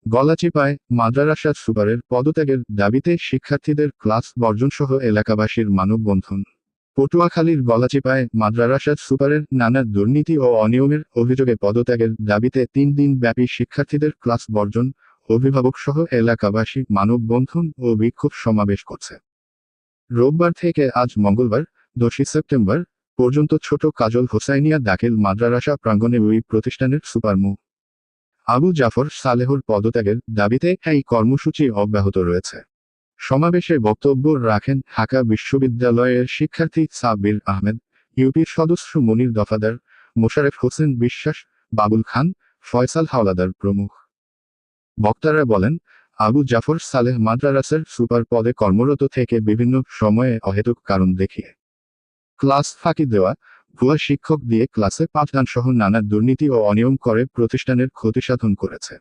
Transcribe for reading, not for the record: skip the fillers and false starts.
গলাচিপায় মাদ্রাসা সুপারের পদত্যাগের দাবিতে শিক্ষার্থীদের ক্লাস বর্জনসহ এলাকাবাসীর মানববন্ধন। পটুয়াখালীর গলাচিপায় মাদ্রাসা সুপারের নানা দুর্নীতি ও অনিয়মের অভিযোগে পদত্যাগের দাবিতে ৩ দিনব্যাপী শিক্ষার্থীদের ক্লাস বর্জন, অভিভাবকসহ এলাকাবাসী মানববন্ধন ও বিক্ষোভ সমাবেশ করছে। রোববার থেকে আজ মঙ্গলবার 10 সেপ্টেম্বর পর্যন্ত ছোট কাজল হোসাইনিয়া দাখিল মাদ্রাসা প্রাঙ্গণে ওই প্রতিষ্ঠানের সুপার মো. আবু জাফর সালেহর পদত্যাগের দাবিতে এই কর্মসূচি অব্যাহত রয়েছে। সমাবেশে বক্তব্য রাখেন ঢাকা বিশ্ববিদ্যালয়ের শিক্ষার্থী সাব্বির আহমেদ, ইউপির সদস্য মনির দফাদার, মোশারেফ হোসেন বিশ্বাস, বাবুল খান, ফয়সাল হাওলাদার প্রমুখ। বক্তারা বলেন, আবু জাফর সালেহ মাদ্রাসার সুপার পদে কর্মরত থেকে বিভিন্ন সময়ে অহেতুক কারণ দেখিয়ে ক্লাস ফাঁকি দেওয়া, ভুয়া শিক্ষক দিয়ে ক্লাসে পাঠদান সহ নানা দুর্নীতি ও অনিয়ম করে প্রতিষ্ঠানের ক্ষতিসাধন করেছে।